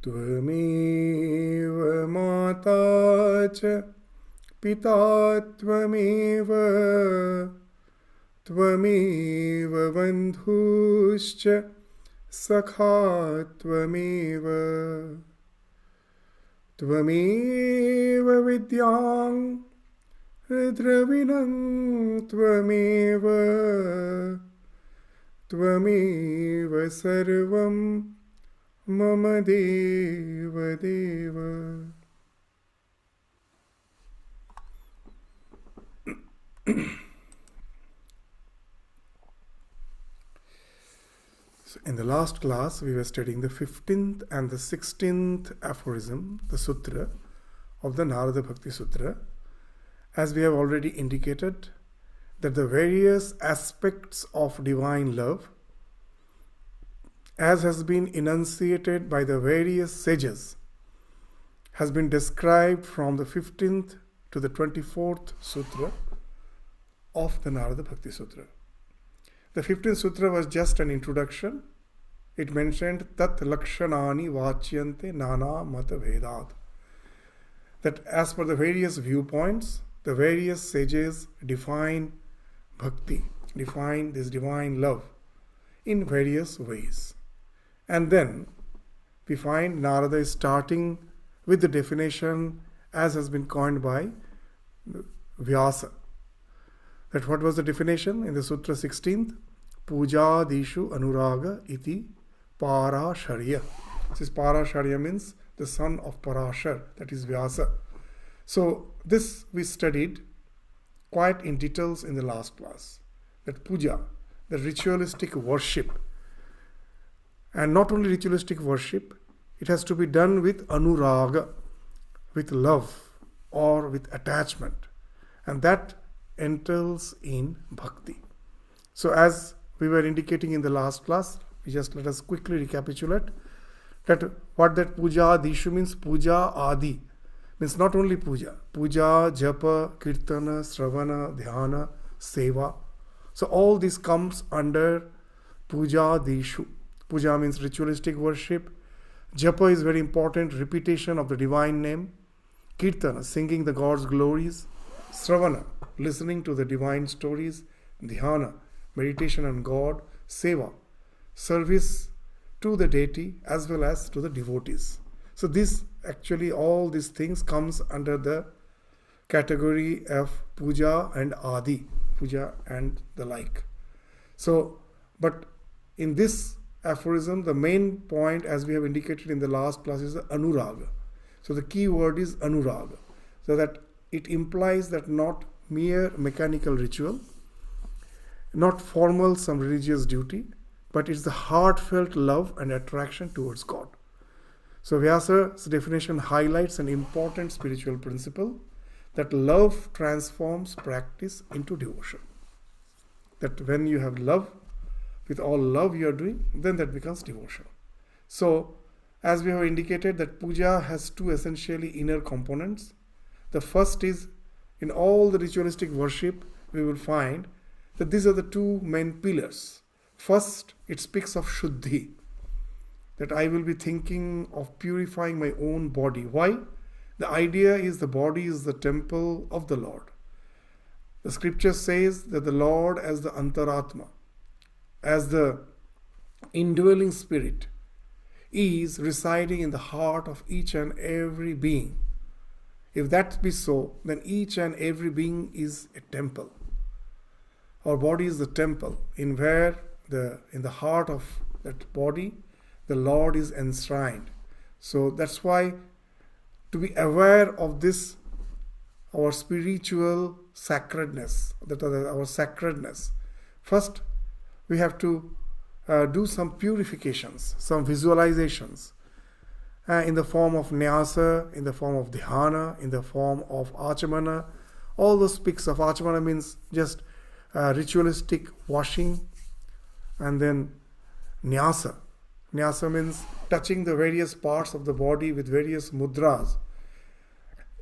Tvameva mata cha pita tvameva tvameva bandhuscha sakha tvameva tvameva vidyang dravinam tvameva tvameva sarvam Mama Deva Deva. So in the last class, we were studying the 15th and the 16th aphorism, the sutra of the Narada Bhakti Sutra. As we have already indicated, that the various aspects of divine love, as has been enunciated by the various sages, has been described from the 15th to the 24th sutra of the Narada Bhakti Sutra. The 15th sutra was just an introduction. It mentioned tat lakshanani vachyante nana mata vedat. That as per the various viewpoints, the various sages define bhakti, define this divine love in various ways. And then we find Narada is starting with the definition as has been coined by Vyasa. That what was the definition in the Sutra 16th? Puja dishu anuraga iti parasharya. This parasharya means the son of Parashar, that is Vyasa. So this we studied quite in details in the last class. That puja, the ritualistic worship, and not only ritualistic worship, it has to be done with anuraga, with love or with attachment. And that entails in bhakti. So as we were indicating in the last class, let us quickly recapitulate that what that puja dishu means. Puja adi means not only puja, japa, kirtana, sravana, dhyana, seva. So all this comes under puja dishu. Puja means ritualistic worship. Japa is very important, repetition of the divine name. Kirtana, singing the God's glories. Sravana, listening to the divine stories. Dhyana, meditation on God. Seva, service to the deity as well as to the devotees. So this actually, all these things comes under the category of puja and adi, puja and the like. So, but in this aphorism, the main point, as we have indicated in the last class, is the anuraga. So the key word is anuraga. So that it implies that not mere mechanical ritual, not formal some religious duty, but it's the heartfelt love and attraction towards God. So Vyasa's definition highlights an important spiritual principle, that love transforms practice into devotion. That when you have love, with all love you are doing, then that becomes devotion. So, as we have indicated, that puja has two essentially inner components. The first is, in all the ritualistic worship, we will find that these are the two main pillars. First, it speaks of shuddhi, that I will be thinking of purifying my own body. Why? The idea is the body is the temple of the Lord. The scripture says that the Lord as the antaratma, as the indwelling spirit, is residing in the heart of each and every being. If that be so, then each and every being is a temple. Our body is the temple in the heart of that body, the Lord is enshrined. So that's why, to be aware of this, our spiritual sacredness, our sacredness, first we have to do some purifications, some visualizations in the form of nyasa, in the form of dhyana, in the form of achamana. All those speaks of achamana means just ritualistic washing, and then nyasa. Nyasa means touching the various parts of the body with various mudras,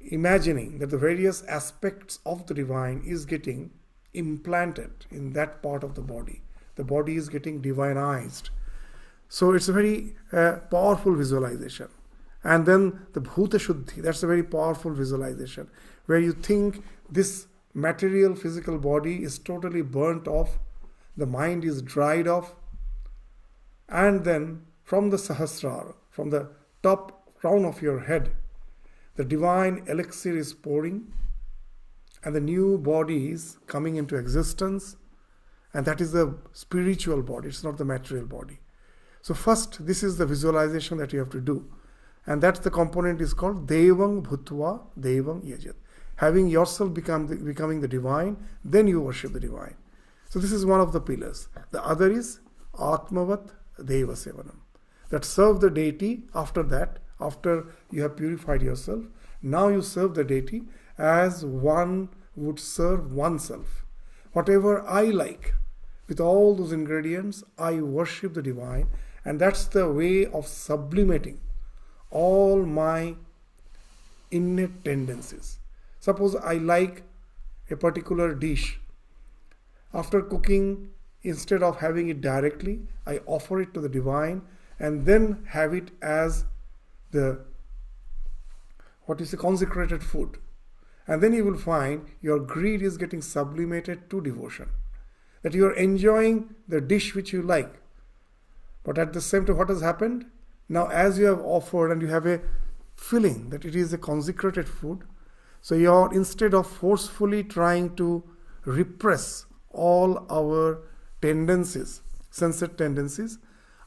imagining that the various aspects of the divine is getting implanted in that part of the body. The body is getting divinized. So it's a very powerful visualization. And then the Bhuta Shuddhi, that's a very powerful visualization, where you think this material physical body is totally burnt off, the mind is dried off, and then from the Sahasrara, from the top crown of your head, the divine elixir is pouring, and the new body is coming into existence, and that is the spiritual body, it's not the material body. So first, this is the visualization that you have to do, and that's the component is called Devang Bhutva Devang Yajat. Having yourself becoming the divine, then you worship the divine. So this is one of the pillars. The other is Atmavat Deva Sevanam. That serve the deity after that, after you have purified yourself. Now you serve the deity as one would serve oneself. Whatever I like, with all those ingredients, I worship the divine, and that's the way of sublimating all my innate tendencies. Suppose I like a particular dish. After cooking, instead of having it directly, I offer it to the divine and then have it as the consecrated food. And then you will find your greed is getting sublimated to devotion. That you are enjoying the dish which you like. But at the same time, what has happened? Now as you have offered and you have a feeling that it is a consecrated food, so you are, instead of forcefully trying to repress all our tendencies, sensitive tendencies,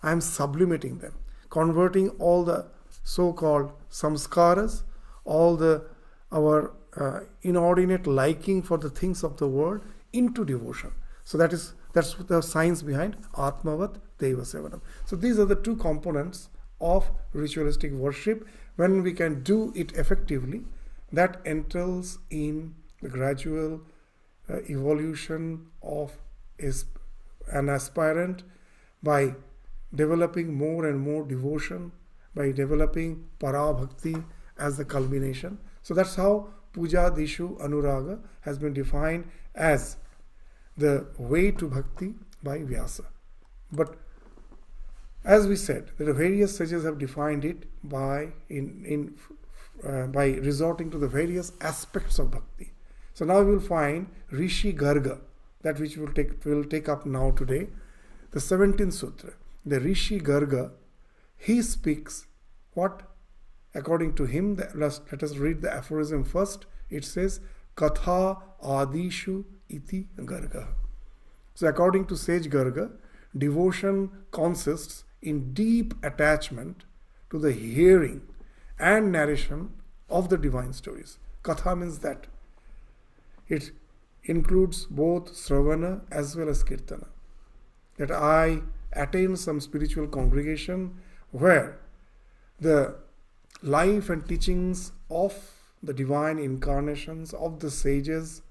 I am sublimating them, converting all the so-called samskaras, all our inordinate liking for the things of the world into devotion. So that's the science behind Atmavat Deva Sevanam. So these are the two components of ritualistic worship. When we can do it effectively, that entails in the gradual evolution of an aspirant by developing more and more devotion, by developing Parabhakti as the culmination. So that's how Puja Dishu Anuraga has been defined as the way to Bhakti by Vyasa. But as we said, the various sages have defined it by resorting to the various aspects of Bhakti. So now we will find Rishi Garga, that which we will take up now today, the 17th Sutra. The Rishi Garga, he speaks what? According to him, let us read the aphorism first. It says, Katha Adishu Iti Garga. So according to sage Garga, devotion consists in deep attachment to the hearing and narration of the divine stories. Katha means that. It includes both Sravana as well as Kirtana. That I attain some spiritual congregation where the life and teachings of the divine incarnations of the sages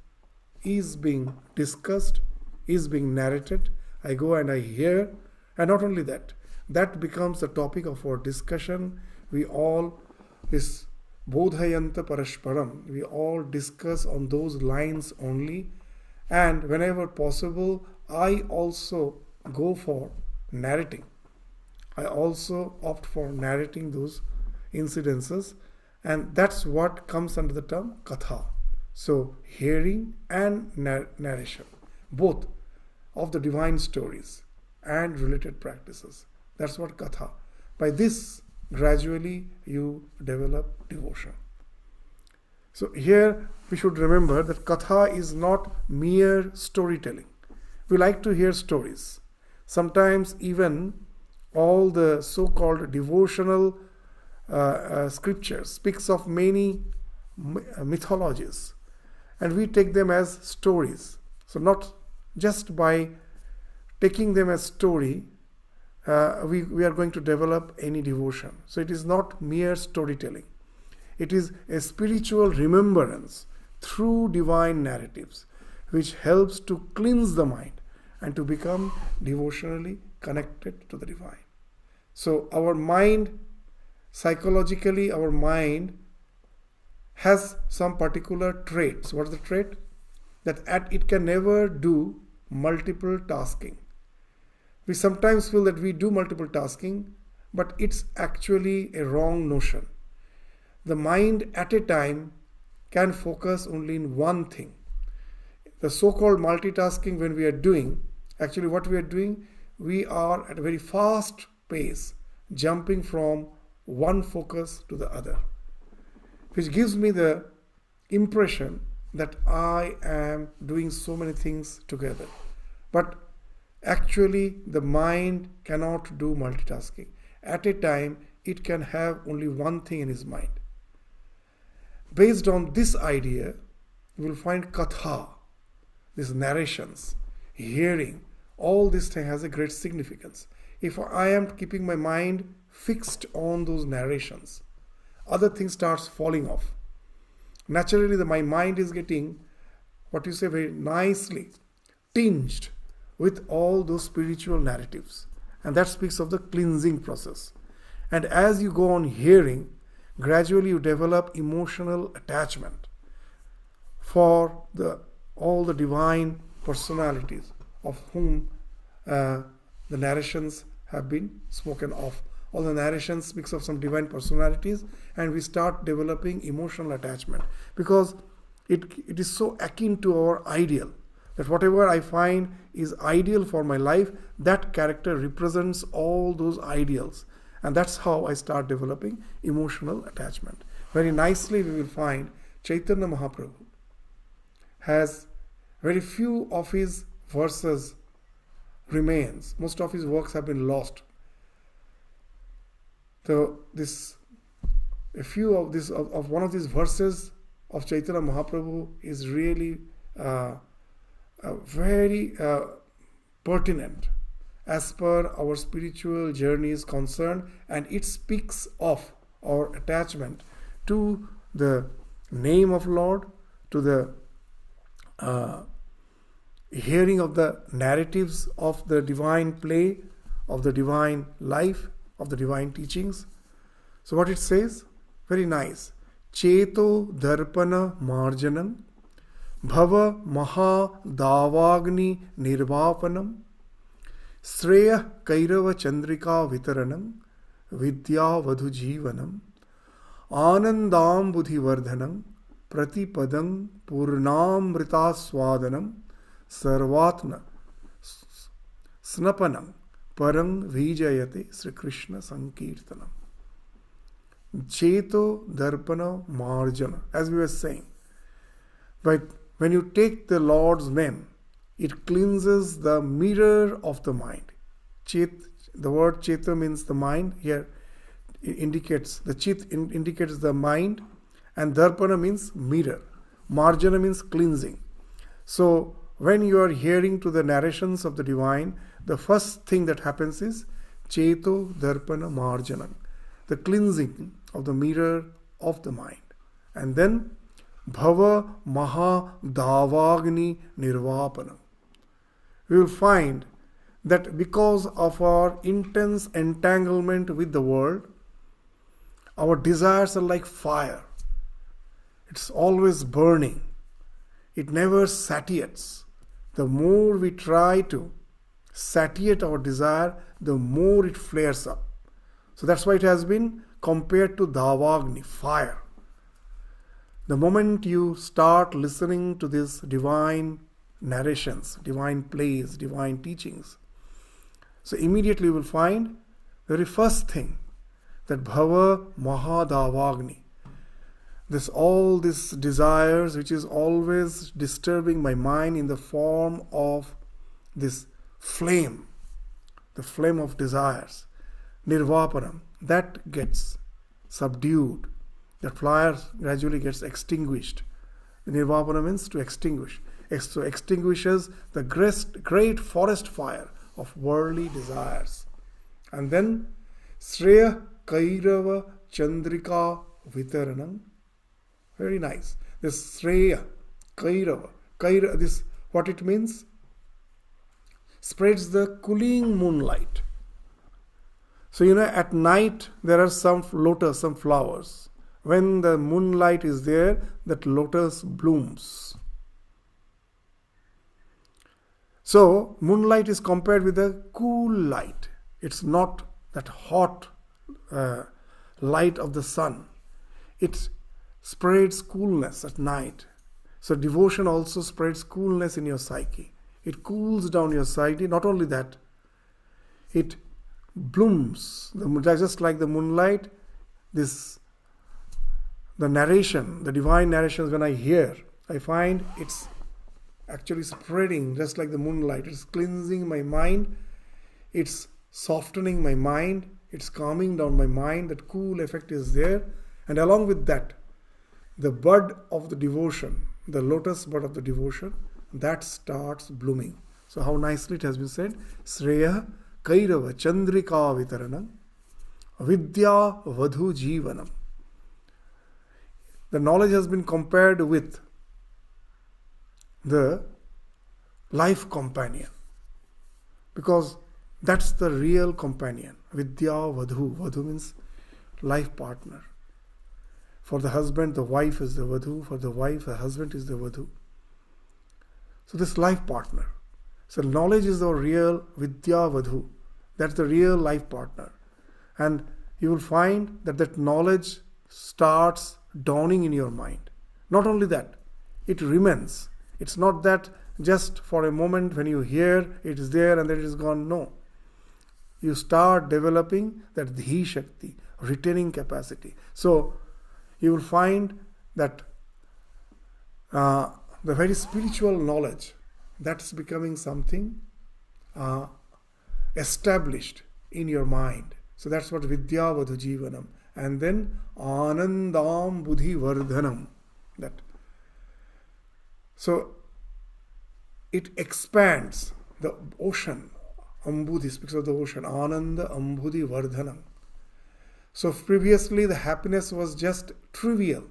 is being discussed, is being narrated. I go and I hear, and not only that, that becomes the topic of our discussion. We all, this Bodhayanta Parashparam, we all discuss on those lines only, and whenever possible, I also go for narrating. I also opt for narrating those incidences, and that's what comes under the term Katha. So, hearing and narration, both of the divine stories and related practices. That's what Katha. By this, gradually you develop devotion. So here we should remember that Katha is not mere storytelling. We like to hear stories. Sometimes even all the so-called devotional scriptures speaks of many mythologies, and we take them as stories. So not just by taking them as story, we are going to develop any devotion. So it is not mere storytelling. It is a spiritual remembrance through divine narratives, which helps to cleanse the mind and to become devotionally connected to the divine. So our mind, psychologically, our mind has some particular traits. What is the trait? That it can never do multiple tasking. We sometimes feel that we do multiple tasking, but it's actually a wrong notion. the mind at a time can focus only in one thing. The so-called multitasking when we are doing, actually what we are doing, we are at a very fast pace, jumping from one focus to the other, which gives me the impression that I am doing so many things together. But actually, the mind cannot do multitasking. At a time, it can have only one thing in his mind. Based on this idea, you will find katha, these narrations, hearing, all this thing has a great significance. If I am keeping my mind fixed on those narrations, other things starts falling off. Naturally, my mind is getting, very nicely tinged with all those spiritual narratives. And that speaks of the cleansing process. And as you go on hearing, gradually you develop emotional attachment for all the divine personalities of whom the narrations have been spoken of. All the narration speaks of some divine personalities, and we start developing emotional attachment because it is so akin to our ideal that whatever I find is ideal for my life, that character represents all those ideals, and that's how I start developing emotional attachment. Very nicely we will find Chaitanya Mahaprabhu has very few of his verses remains. Most of his works have been lost. So one of these verses of Chaitanya Mahaprabhu is really very pertinent as per our spiritual journey is concerned, and it speaks of our attachment to the name of Lord, to the hearing of the narratives of the divine play, of the divine life, of the divine teachings. So what it says? Very nice. Cheto darpana marjanam bhava maha davagni nirvapanam sreya kairava chandrika vitaranam vidya vadhu jivanam anandam buddhivardhanam pratipadam purnamrita swadanam sarvatma snapanam parang vijayate Sri Krishna Sankirtanam. Cheto darpana marjana, as we were saying. But when you take the Lord's name, it cleanses the mirror of the mind. The word cheta means the mind. Here it indicates, the chit indicates the mind, and darpana means mirror. Marjana means cleansing. So when you are hearing to the narrations of the divine, the first thing that happens is Cheto Darpana Marjanam, the cleansing of the mirror of the mind. And then Bhava Maha Davagni Nirvapanam. We will find that because of our intense entanglement with the world, our desires are like fire. It's always burning. It never satiates. The more we try to satiate our desire, the more it flares up. So that's why it has been compared to Davagni, fire. The moment you start listening to these divine narrations, divine plays, divine teachings, so immediately you will find the very first thing, that Bhava Mahadavagni, all these desires which is always disturbing my mind in the form of this flame, the flame of desires, Nirvapanam, that gets subdued. That fire gradually gets extinguished. Nirvapana means to extinguish. So extinguishes the great forest fire of worldly desires. And then Sreya Kairava Chandrika Vitaranam. Very nice. This Sreya Kairava. This what it means? Spreads the cooling moonlight. So at night there are some lotus, some flowers. When the moonlight is there, that lotus blooms. So moonlight is compared with a cool light. It's not that hot light of the sun. it spreads coolness at night. So devotion also spreads coolness in your psyche. It cools down your psyche. Not only that, it blooms. Just like the moonlight, the narration, the divine narrations, when I hear, I find it's actually spreading just like the moonlight. It's cleansing my mind. It's softening my mind. It's calming down my mind. That cool effect is there. And along with that, the bud of the devotion, the lotus bud of the devotion, that starts blooming. So how nicely it has been said. Sreya Kairava Chandrika Vitaranam Vidya Vadhu Jivanam. The knowledge has been compared with the life companion, because that's the real companion. Vidya Vadhu. Vadhu means life partner. For the husband, the wife is the Vadhu. For the wife, the husband is the Vadhu. So this life partner. So knowledge is the real Vidya Vadhu. That's the real life partner. And you will find that knowledge starts dawning in your mind. Not only that, it remains. It's not that just for a moment when you hear, it is there and then it is gone. No. You start developing that Dhi Shakti, retaining capacity. So you will find that the very spiritual knowledge, that's becoming something established in your mind. So that's what Vidya Vadhu Jivanam. And then Anandam Buddhi Vardhanam. That. So it expands the ocean. Ambudhi speaks of the ocean. Ananda Ambudhi Vardhanam. So previously the happiness was just trivial.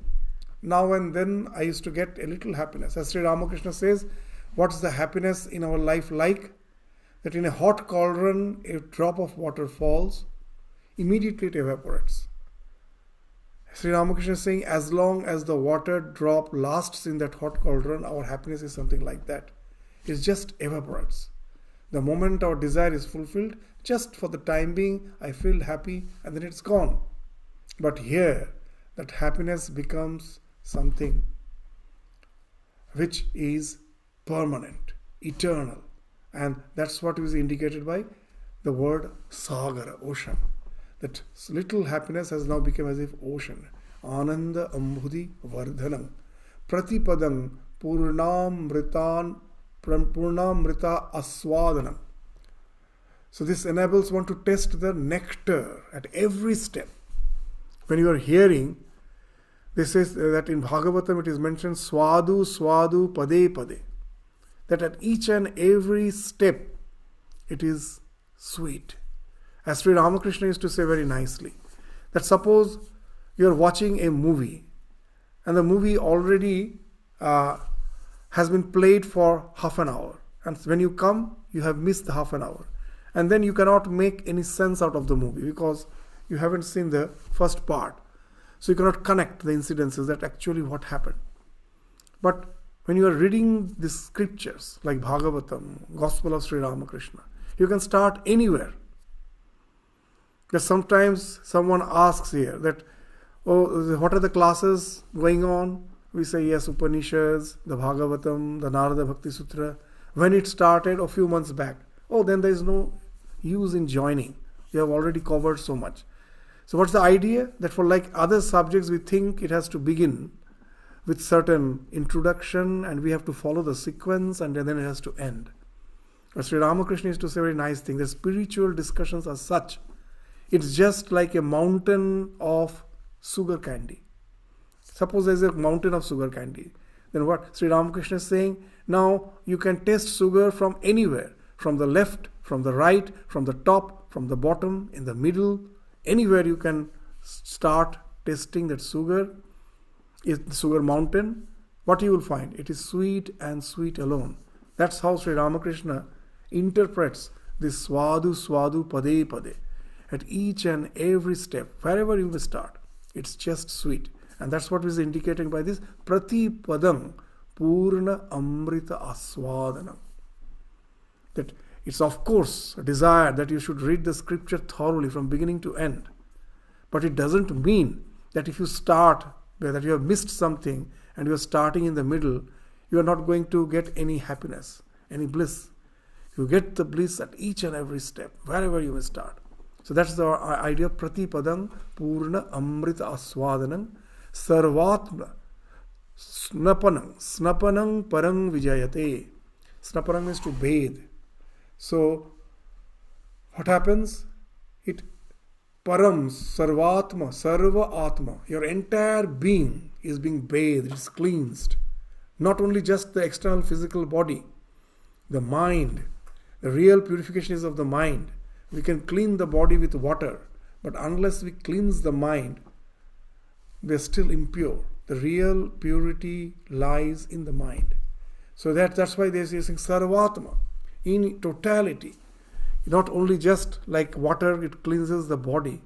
Now and then I used to get a little happiness. As Sri Ramakrishna says, what's the happiness in our life like? That in a hot cauldron, a drop of water falls, immediately it evaporates. Sri Ramakrishna is saying, as long as the water drop lasts in that hot cauldron, our happiness is something like that. It just evaporates. The moment our desire is fulfilled, just for the time being, I feel happy and then it's gone. But here, that happiness becomes something which is permanent, eternal. And that's what is indicated by the word Sagara, ocean. That little happiness has now become as if ocean. Ananda Ambudhi Vardhanam Pratipadam Purnamrita Aswadanam. So this enables one to test the nectar at every step. When you are hearing, this is that in Bhagavatam it is mentioned Swadu Swadu Pade Pade. That at each and every step it is sweet. As Sri Ramakrishna used to say very nicely, that suppose you are watching a movie and the movie already has been played for half an hour, and when you come you have missed the half an hour, and then you cannot make any sense out of the movie because you haven't seen the first part, so you cannot connect the incidences that actually what happened. But when you are reading the scriptures like Bhagavatam, Gospel of Sri Ramakrishna, you can start anywhere. That sometimes someone asks here that, oh, what are the classes going on? We say, yes, Upanishads, the Bhagavatam, the Narada Bhakti Sutra. When it started a few months back, oh, then there is no use in joining. You have already covered so much. So what's the idea? That for like other subjects, we think it has to begin with certain introduction and we have to follow the sequence and then it has to end. But Sri Ramakrishna used to say a very nice thing. The spiritual discussions are such. It's just like a mountain of sugar candy. Suppose there is a mountain of sugar candy. Then what Sri Ramakrishna is saying, now you can taste sugar from anywhere. From the left, from the right, from the top, from the bottom, in the middle. Anywhere you can start tasting that sugar. Is the sugar mountain. What you will find? It is sweet and sweet alone. That's how Sri Ramakrishna interprets this Swadu Swadu Pade Pade. At each and every step, wherever you may start, it's just sweet. And that's what is indicated by this Pratipadam Purna Amrita Aswadanam. That it's of course a desire that you should read the scripture thoroughly from beginning to end. But it doesn't mean that if you start that you have missed something and you are starting in the middle, you are not going to get any happiness, any bliss. You get the bliss at each and every step, wherever you may start. So that's the idea of Pratipadam Purna Amrita Aswadanam Sarvatma Snapanang Parang Vijayate. Snapanang means to bathe. So what happens? It Param Sarvatma Sarva Atma. Your entire being is being bathed, it's cleansed. Not only just the external physical body, the mind. The real purification is of the mind. We can clean the body with water, but unless we cleanse the mind, we are still impure. The real purity lies in the mind. So that's why they are using Sarvatma, in totality. Not only just like water, it cleanses the body,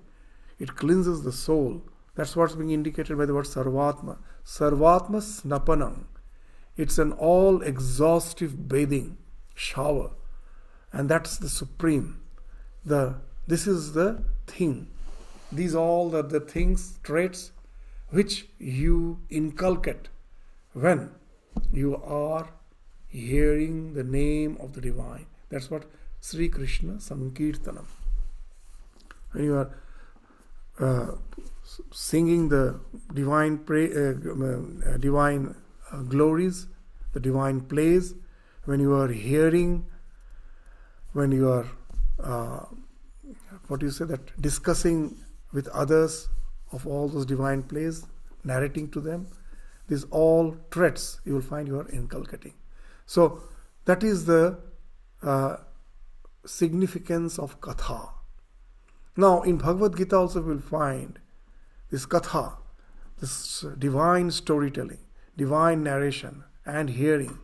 it cleanses the soul. That's what's being indicated by the word Sarvatma. Sarvatma Snapanam. It's an all-exhaustive bathing, shower. And that's the supreme. This is the thing. These all are the things, traits, which you inculcate when you are hearing the name of the divine. That's what Sri Krishna Sankirtanam. When you are singing the divine glories, the divine plays, when you are hearing, when you are discussing with others of all those divine plays, narrating to them, these all traits you will find you are inculcating. So that is the significance of katha. Now in Bhagavad Gita also we will find this katha, this divine storytelling, divine narration and hearing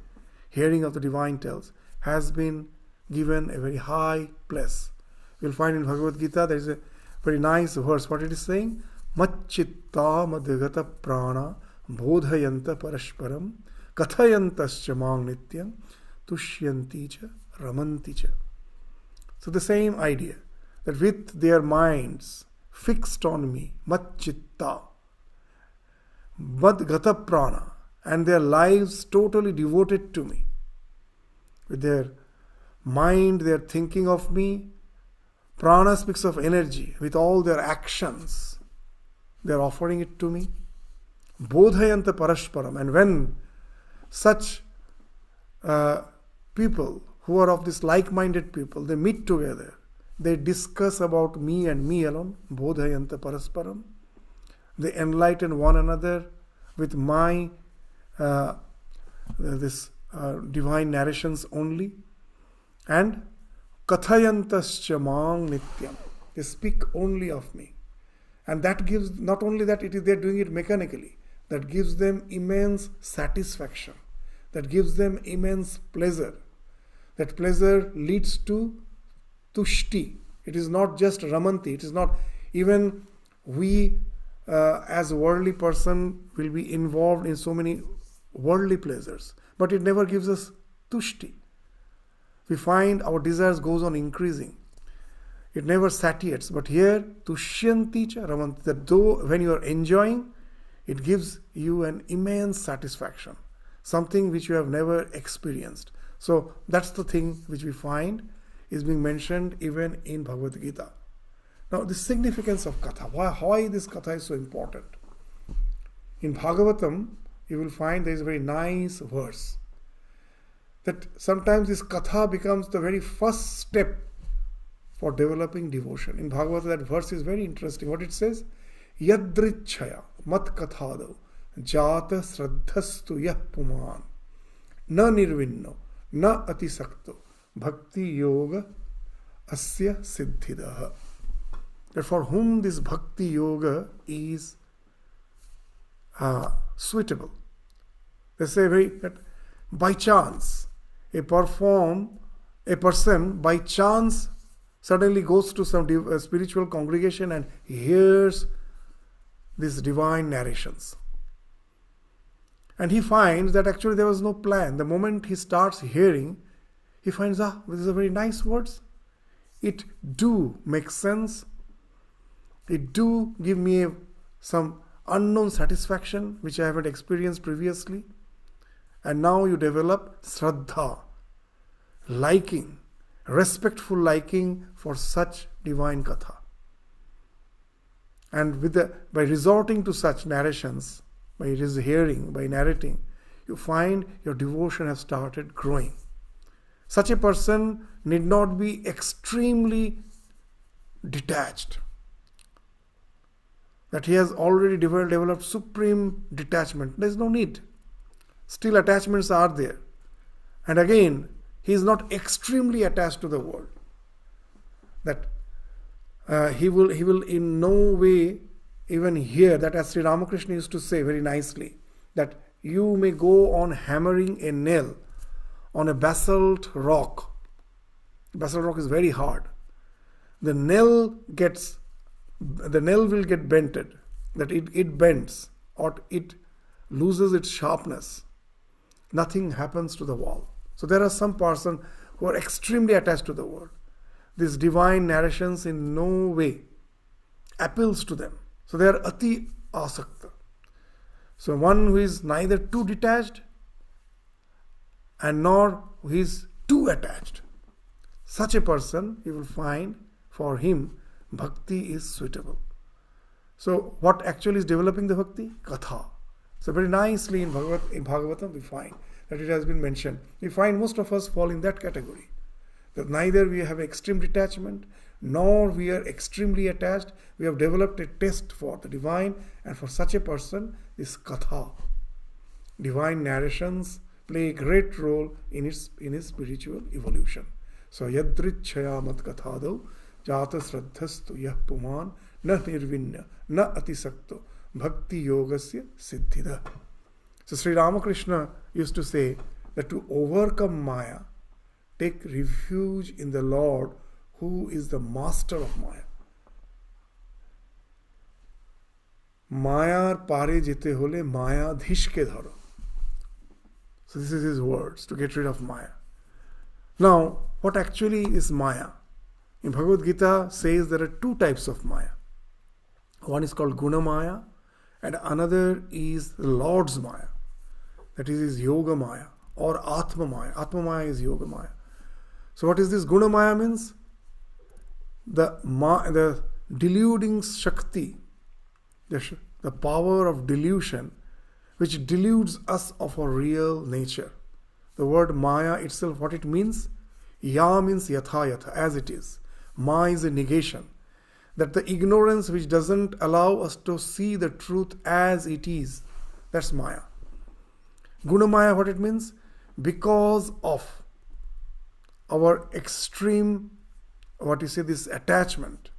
of the divine tales has been given a very high place. You'll find in Bhagavad Gita there is a very nice verse. What it is saying? Macchitta madhigata prana bodhayanta parashparam kathayantascha mang nityam tushyanti cha ramanti cha. So the same idea, that with their minds fixed on me, macchitta, madhigata prana, and their lives totally devoted to me, with their mind, they are thinking of me. Prana speaks of energy. With all their actions, they are offering it to me. Bodhayanta parashparam. And when such people who are of this like-minded people, they meet together, they discuss about me and me alone. Bodhayanta parasparam. They enlighten one another with my divine narrations only. And kathayantascha mang nityam. They speak only of me. And that gives, not only that, they're doing it mechanically. That gives them immense satisfaction. That gives them immense pleasure. That pleasure leads to tushti. It is not just ramanti. It is not, even we as a worldly person will be involved in so many worldly pleasures. But it never gives us tushti. We find our desires goes on increasing. It never satiates. But here, tushyanti cha ramanti, that though when you are enjoying, it gives you an immense satisfaction, something which you have never experienced. So that's the thing which we find is being mentioned even in Bhagavad Gita. Now the significance of katha, why this katha is so important. In Bhagavatam, you will find there is a very nice verse, that sometimes this katha becomes the very first step for developing devotion. In Bhagavata, that verse is very interesting. What it says? Yadrichaya mat kathado jata sraddhastu yah puman na nirvinno na atisakto bhakti yoga asya siddhidah. That for whom this bhakti yoga is suitable. They say that by chance, a person by chance suddenly goes to some spiritual congregation and hears these divine narrations. And he finds that actually there was no plan. The moment he starts hearing, he finds, these are very nice words. It do make sense. It do give me some unknown satisfaction which I haven't experienced previously. And now you develop Shraddha, liking, respectful liking for such divine Katha. And by resorting to such narrations, by hearing, by narrating, you find your devotion has started growing. Such a person need not be extremely detached, that he has already developed supreme detachment. There is no need. Still attachments are there. And again, he is not extremely attached to the world. That he will in no way even hear that, as Sri Ramakrishna used to say very nicely, that you may go on hammering a nail on a basalt rock. Basalt rock is very hard. The nail will get bented, that it bends or it loses its sharpness. Nothing happens to the wall. So there are some persons who are extremely attached to the world. These divine narrations in no way appeals to them. So they are ati asakta. So one who is neither too detached and nor who is too attached. Such a person, you will find, for him, bhakti is suitable. So what actually is developing the bhakti? Katha. So very nicely in Bhagavatam we find that it has been mentioned. We find most of us fall in that category. That neither we have extreme detachment, nor we are extremely attached. We have developed a taste for the divine, and for such a person, this Katha, divine narrations, play a great role in his spiritual evolution. So yadrichaya mat kathado jata sraddhastu yah puman na nirvinya na atisakto bhakti yogasya siddhida. So Sri Ramakrishna used to say that to overcome Maya, take refuge in the Lord who is the master of Maya. Mayar pare jete hole Maya dhishke dharo. So this is his words, to get rid of Maya. Now, what actually is Maya? In Bhagavad Gita says there are two types of Maya. One is called Guna Maya, and another is the Lord's Maya. That is his Yoga Maya or Atma Maya. Atma Maya is Yoga Maya. So what is this Guna Maya means? The deluding Shakti, the power of delusion, which deludes us of our real nature. The word Maya itself, what it means? Ya means yatha yatha, as it is. Ma is a negation. That the ignorance which doesn't allow us to see the truth as it is. That's Maya. Guna Maya, what it means? Because of our extreme, this attachment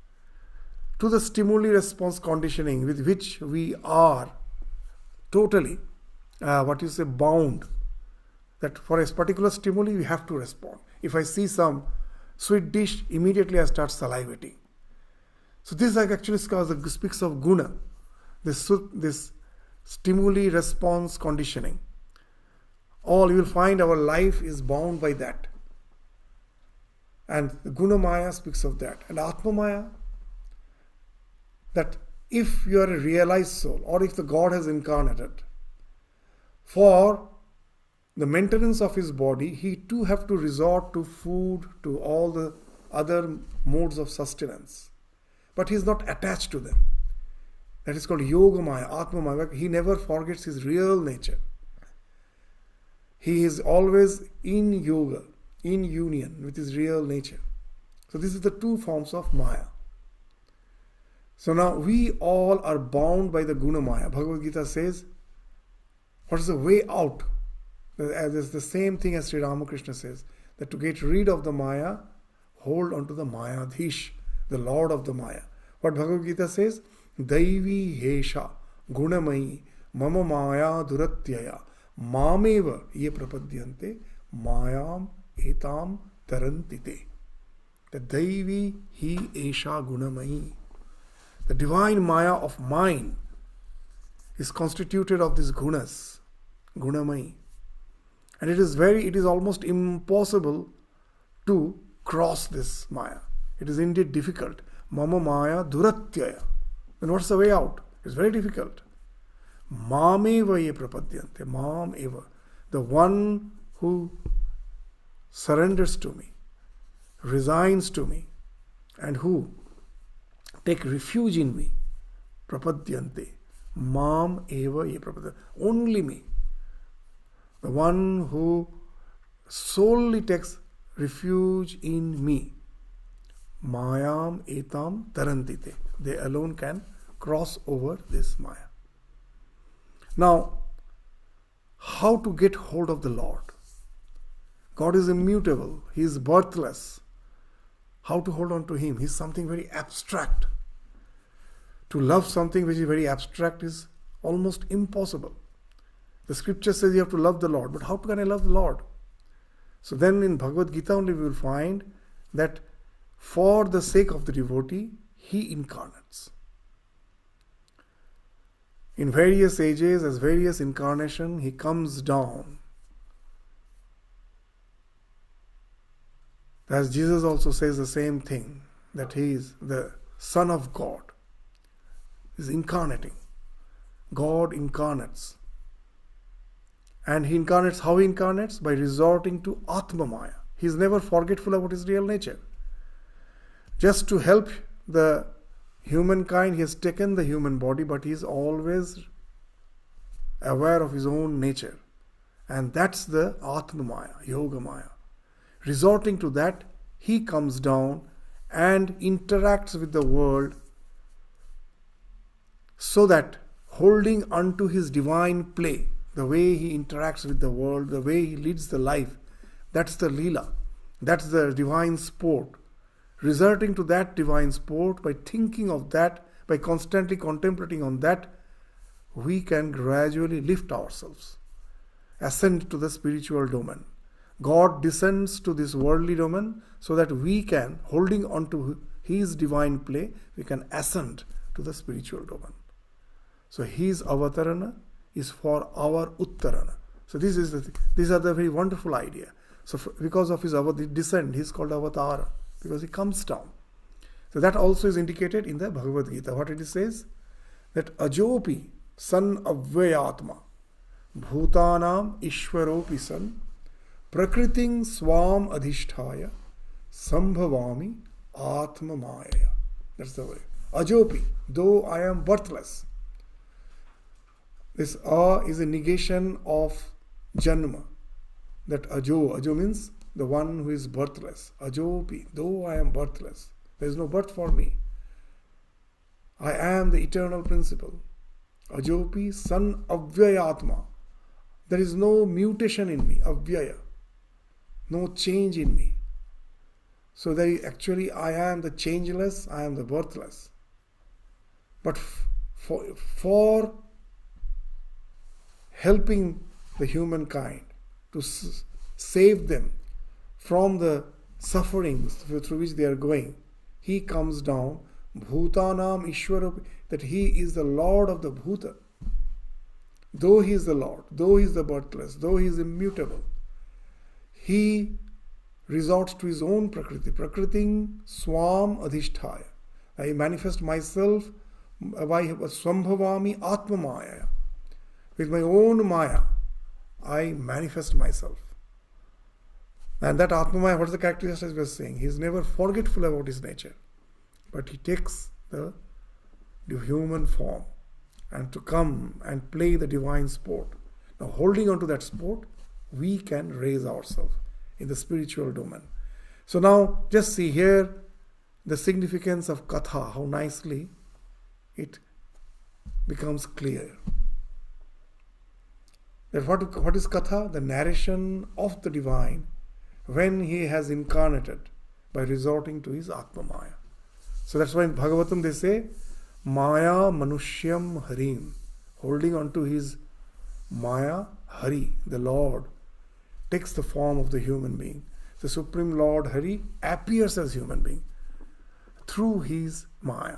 to the stimuli response conditioning with which we are totally, bound. That for a particular stimuli, we have to respond. If I see some sweet dish, immediately I start salivating. So this actually speaks of guna, this stimuli response conditioning. All you will find our life is bound by that. And the Guna Maya speaks of that. And Atma Maya, that if you are a realized soul, or if the God has incarnated, for the maintenance of his body, he too have to resort to food, to all the other modes of sustenance. But he is not attached to them. That is called Yoga Maya, Atma Maya. He never forgets his real nature. He is always in yoga, in union with his real nature. So this is the two forms of Maya. So now we all are bound by the Guna Maya. Bhagavad Gita says, what is the way out? It's the same thing as Sri Ramakrishna says, that to get rid of the Maya, hold on to the Mayadhish, the Lord of the Maya. What Bhagavad Gita says? Daivi hesha gunamayi mama maya duratyaya mameva ye prapadyante mayam etam tarantite. The Daivi hi esha gunamayi. The divine Maya of mine is constituted of these gunas, gunamayi. And it is almost impossible to cross this Maya. It is indeed difficult. Mama Maya duratyaya. Then what's the way out? It's very difficult. Mameva ye prapadyante. Mam eva. The one who surrenders to me, resigns to me, and who take refuge in me. Prapadyante. Mam eva ye prapadyante. Only me. The one who solely takes refuge in me. Mayam etam tarantite. They alone can cross over this Maya. Now, how to get hold of the Lord? God is immutable. He is birthless. How to hold on to Him? He is something very abstract. To love something which is very abstract is almost impossible. The scripture says you have to love the Lord, but how can I love the Lord? So then in Bhagavad Gita only we will find that for the sake of the devotee, he incarnates. In various ages, as various incarnation, he comes down. As Jesus also says the same thing, that he is the Son of God. He is incarnating. God incarnates. And he incarnates, how he incarnates? By resorting to Atma Maya. He is never forgetful about his real nature. Just to help the humankind, he has taken the human body, but he is always aware of his own nature. And that's the Atma Maya, Yoga Maya. Resorting to that, he comes down and interacts with the world so that holding unto his divine play, the way he interacts with the world, the way he leads the life, that's the Leela, that's the divine sport. Resorting to that divine sport, by thinking of that, by constantly contemplating on that, we can gradually lift ourselves, ascend to the spiritual domain. God descends to this worldly domain so that we can, holding on to his divine play, we can ascend to the spiritual domain. So his avatarana is for our uttarana. So these are the very wonderful idea. So because of his descent, he is called avatara, because he comes down. So that also is indicated in the Bhagavad Gita. What it says? That ajopi san avvayatma bhutanam ishwaropi san prakriting swam adhishthaya sambhavami atma maya. That's the way. Ajopi, though I am birthless. This is a negation of janma. That ajo means the one who is birthless. Ajopi, though I am birthless. There is no birth for me. I am the eternal principle. Ajopi san avyayatma. There is no mutation in me, avyaya. No change in me. So actually I am the changeless, I am the birthless. But for helping the humankind to save them from the sufferings through which they are going, he comes down, bhutanam ishwara, that he is the Lord of the bhuta. Though he is the Lord, though he is the birthless, though he is immutable, he resorts to his own prakriti. Prakriting swam adhishthaya. I manifest myself by sambhavami atma maya. With my own maya, I manifest myself. And that Atma Maya, what is the characteristic we are saying? He is never forgetful about his nature. But he takes the human form and to come and play the divine sport. Now holding on to that sport, we can raise ourselves in the spiritual domain. So now just see here the significance of Katha, how nicely it becomes clear. That what is Katha? The narration of the divine when he has incarnated by resorting to his Atma Maya. So that's why in Bhagavatam they say, Maya Manushyam Harim, holding on to his Maya, Hari, the Lord, takes the form of the human being. The Supreme Lord Hari appears as human being through his Maya.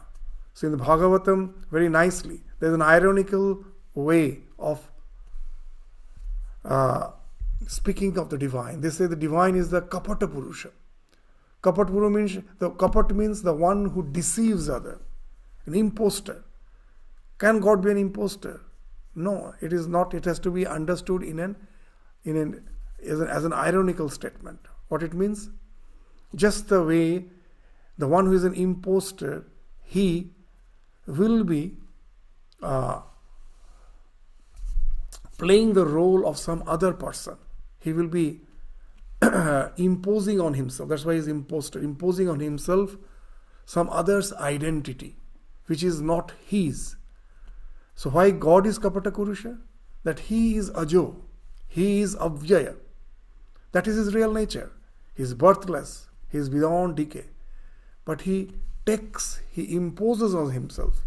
So in the Bhagavatam, very nicely, there's an ironical way of speaking of the divine. They say the divine is the Kapata Purusha. Kapat means the one who deceives other, an impostor. Can God be an impostor? No, it is not. It has to be understood as an ironical statement. What it means? Just the way the one who is an imposter, he will be playing the role of some other person. He will be imposing on himself. That's why he's imposter, imposing on himself some other's identity, which is not his. So why God is Kapata Kurusha? That he is Ajo, he is Avyaya. That is his real nature. He is birthless, he is beyond decay. But he imposes on himself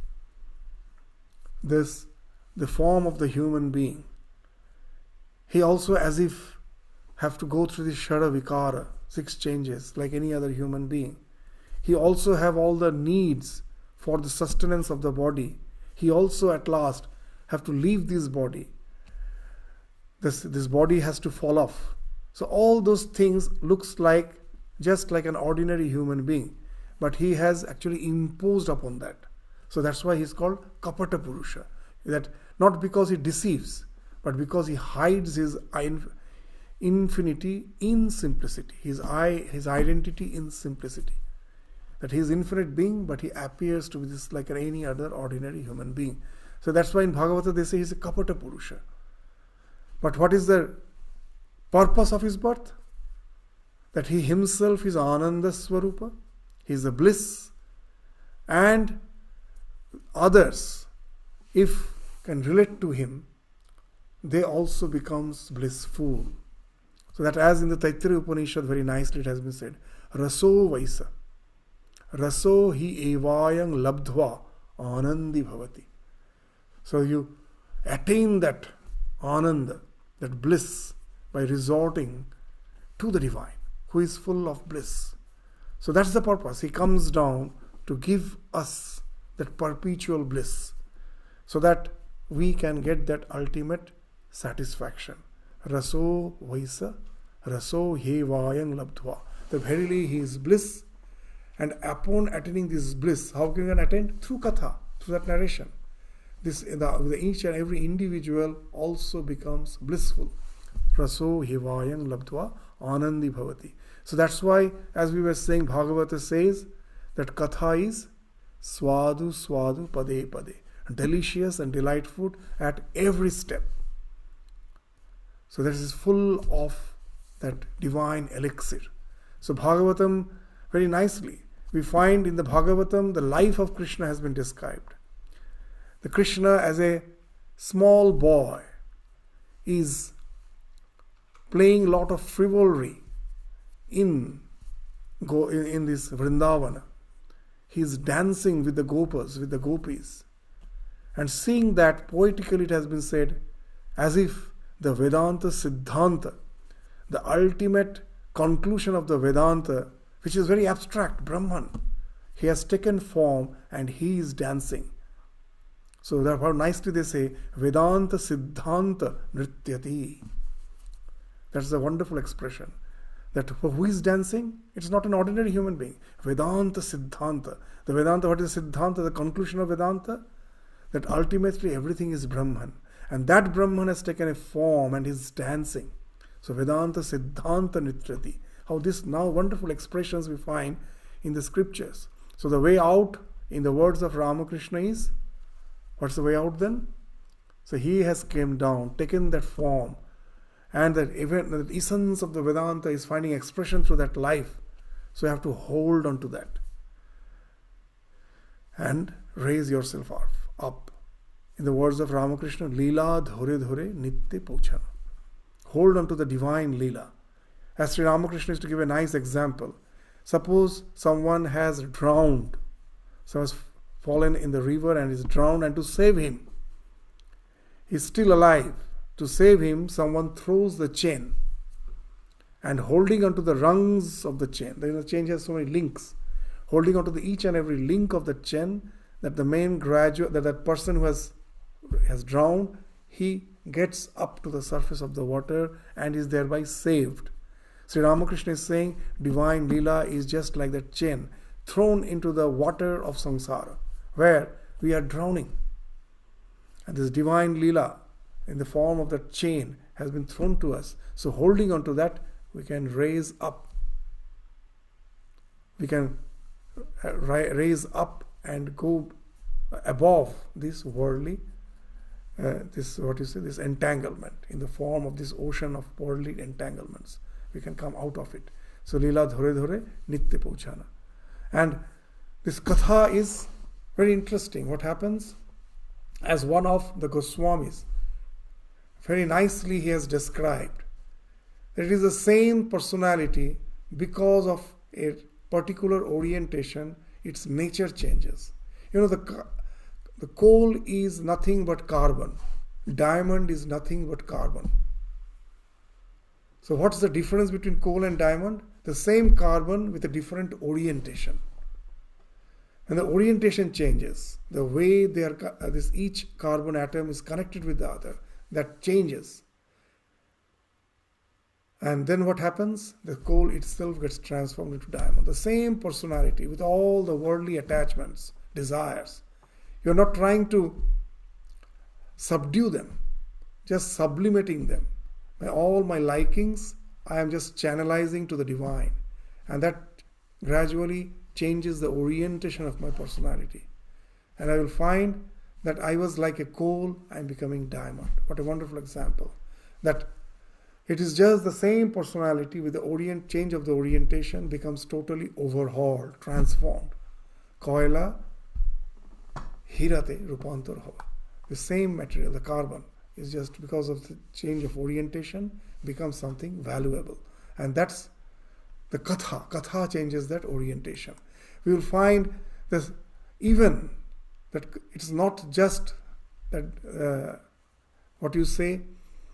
the form of the human being. He also as if have to go through the Shara Vikara, 6 changes, like any other human being. He also have all the needs for the sustenance of the body. He also at last have to leave this body. This body has to fall off. So all those things looks like just like an ordinary human being. But he has actually imposed upon that. So that's why he's called Kapata Purusha. That not because he deceives, but because he hides his infinity in simplicity. His identity in simplicity. That he is infinite being, but he appears to be just like any other ordinary human being. So that's why in Bhagavata they say he's a Kapata Purusha. But what is the purpose of his birth? That he himself is Ananda Swarupa. He is a bliss. And others, if can relate to him, they also becomes blissful. So that as in the Taittiriya Upanishad very nicely it has been said, Raso Vaisa. Raso hi evayang labdhva anandi bhavati. So you attain that ananda, that bliss, by resorting to the divine, who is full of bliss. So that's the purpose. He comes down to give us that perpetual bliss, so that we can get that ultimate satisfaction. Raso vaisa, raso he vayang labdhva. That verily he is bliss. And upon attaining this bliss, how can one attain? Through katha, through that narration. Each and every individual also becomes blissful. Raso hivayam labdhva anandi bhavati. So that's why, as we were saying, Bhagavata says that katha is swadu swadu pade pade. Delicious and delightful at every step. So that is full of that divine elixir. So Bhagavatam, very nicely, we find in the Bhagavatam the life of Krishna has been described. The Krishna as a small boy is playing a lot of frivolry in this Vrindavana. He is dancing with the gopas, with the gopis. And seeing that, poetically it has been said, as if the Vedanta Siddhanta, the ultimate conclusion of the Vedanta, which is very abstract, Brahman, he has taken form and he is dancing. So therefore nicely they say, Vedanta Siddhanta Nrityati. That's a wonderful expression. That who is dancing? It's not an ordinary human being. Vedanta Siddhanta. The Vedanta, what is Siddhanta? The conclusion of Vedanta? That ultimately everything is Brahman. And that Brahman has taken a form and is dancing. So Vedanta Siddhanta Nrityati. How this now wonderful expressions we find in the scriptures. So the way out, in the words of Ramakrishna, is, what's the way out then? So he has came down, taken that form, and that even the essence of the Vedanta is finding expression through that life. So you have to hold on to that and raise yourself up. In the words of Ramakrishna, Leela dhore dhore nitya pochana. Hold on to the divine Leela. As Sri Ramakrishna is to give a nice example. Suppose someone has drowned, someone has fallen in the river and is drowned, and to save him, he is still alive. To save him, someone throws the chain, and holding onto the rungs of the chain, the chain has so many links, holding onto each and every link of the chain, that the main graduate, that person who has drowned, he gets up to the surface of the water and is thereby saved. Sri Ramakrishna is saying divine Leela is just like that chain thrown into the water of samsara, where we are drowning. And this divine Leela in the form of that chain has been thrown to us. So holding on to that, we can raise up. We can raise up and go above this worldly, this entanglement in the form of this ocean of worldly entanglements. We can come out of it. So Leela dhore dhore nitya pauchana. And this katha is very interesting. What happens? As one of the Goswamis, very nicely he has described that it is the same personality, because of a particular orientation, its nature changes. The coal is nothing but carbon. Diamond is nothing but carbon. So what's the difference between coal and diamond? The same carbon with a different orientation. When the orientation changes, the way they are, each carbon atom is connected with the other, that changes. And then what happens? The coal itself gets transformed into diamond. The same personality with all the worldly attachments, desires. You're not trying to subdue them, just sublimating them. By all my likings, I am just channelizing to the divine. And that gradually changes the orientation of my personality. And I will find that I was like a coal, I am becoming diamond. What a wonderful example. That it is just the same personality with the change of the orientation becomes totally overhauled, transformed. Koila, hirate, rupantar hava. The same material, the carbon, is just because of the change of orientation becomes something valuable. And that's the katha. Katha changes that orientation. We will find this, even that it's not just that what you say,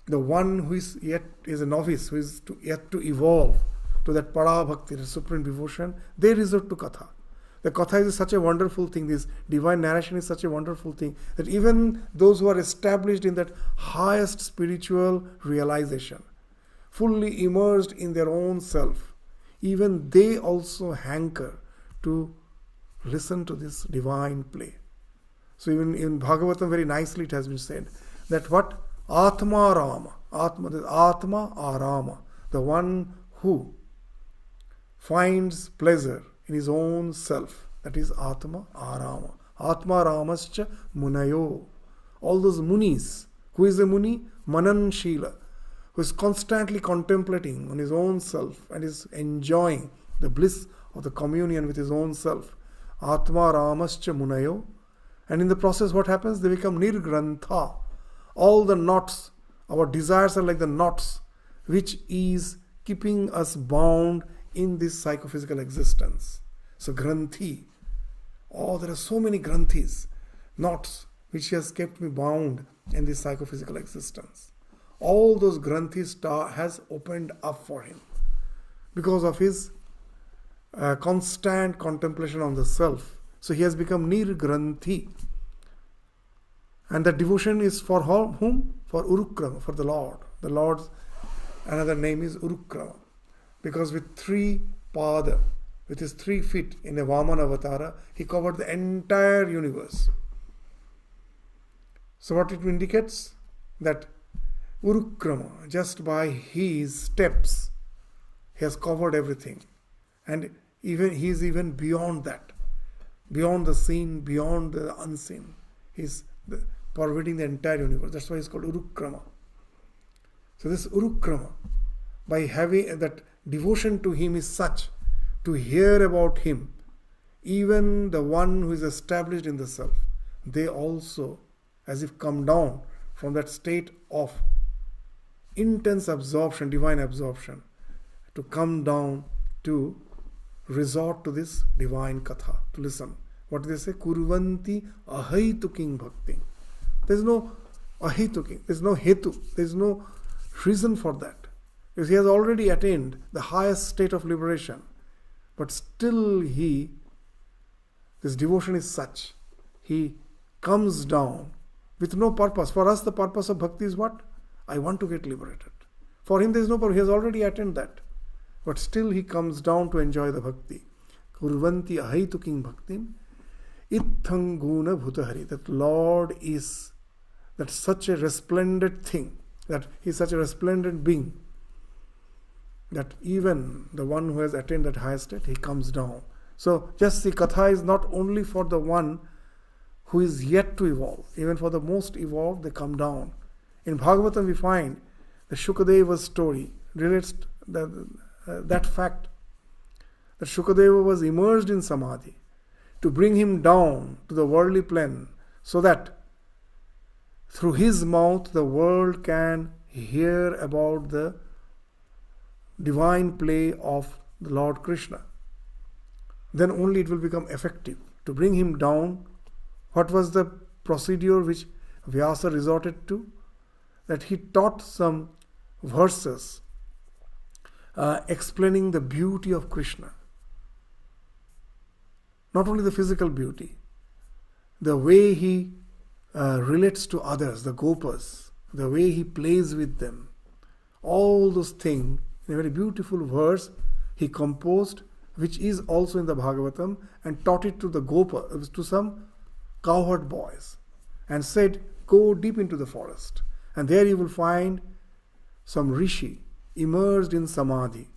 the one who is yet is a novice, who is yet to evolve to that para bhakti, the supreme devotion, they resort to katha. The katha is such a wonderful thing, this divine narration is such a wonderful thing, that even those who are established in that highest spiritual realization, fully immersed in their own self, even they also hanker to listen to this divine play. So even in Bhagavatam, very nicely it has been said that what? Atma Rama. Atma Arama. The one who finds pleasure in his own self. That is Atma Arama. Atma Ramascha Munayo. All those munis. Who is a muni? Manan Shila. Who is constantly contemplating on his own self and is enjoying the bliss of the communion with his own self. Atma Ramascha Munayo. And in the process what happens? They become nirgrantha. All the knots, our desires are like the knots which is keeping us bound in this psychophysical existence. So granthi. Oh, there are so many granthis, knots which has kept me bound in this psychophysical existence. All those granthis has opened up for him because of his constant contemplation on the self. So he has become nirgranthi. And the devotion is for whom? For Urukrama, for the Lord. The Lord's another name is Urukrama. Because with 3 pada, with his 3 feet in a Vamana avatara, he covered the entire universe. So what it indicates? That Urukrama, just by his steps, he has covered everything. And even he is even beyond that. Beyond the seen, beyond the unseen. He is pervading the entire universe. That's why it's called Urukrama. So this Urukrama, by having that devotion to him is such, to hear about him, even the one who is established in the self, they also as if come down from that state of intense absorption, divine absorption, to come down to resort to this divine katha, to listen. What do they say? Kurvanti ahaituking bhakti. There is no ahituking, there is no hetu, there is no reason for that. Because he has already attained the highest state of liberation. But still this devotion is such, he comes down with no purpose. For us the purpose of bhakti is what? I want to get liberated. For him there is no purpose, he has already attained that. But still he comes down to enjoy the bhakti. Kurvanti ahaituking bhaktim. Ithanguna bhutahari. That Lord is That's such a resplendent thing, that he's such a resplendent being, that even the one who has attained that higher state, he comes down. So just see, Katha is not only for the one who is yet to evolve. Even for the most evolved, they come down. In Bhagavatam we find the Shukadeva's story relates that fact, that Shukadeva was immersed in Samadhi to bring him down to the worldly plane, so that through his mouth the world can hear about the divine play of the Lord Krishna. Then only it will become effective. To bring him down, what was the procedure which Vyasa resorted to? That he taught some verses explaining the beauty of Krishna. Not only the physical beauty, the way he relates to others, the gopas, the way he plays with them, all those things in a very beautiful verse he composed, which is also in the Bhagavatam, and taught it to the gopas, to some cowherd boys, and said, go deep into the forest, and there you will find some rishi immersed in samadhi.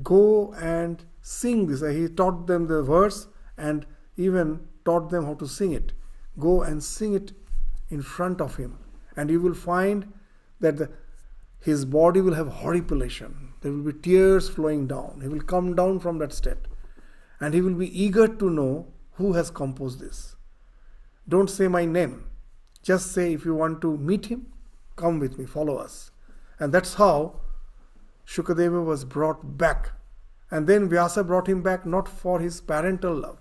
Go and sing this. He taught them the verse and even taught them how to sing it. Go and sing it in front of him, and you will find that his body will have horripilation. There will be tears flowing down. He will come down from that state, and he will be eager to know who has composed this. Don't say my name. Just say, if you want to meet him, come with me, follow us. And that's how Shukadeva was brought back. And then Vyasa brought him back not for his parental love.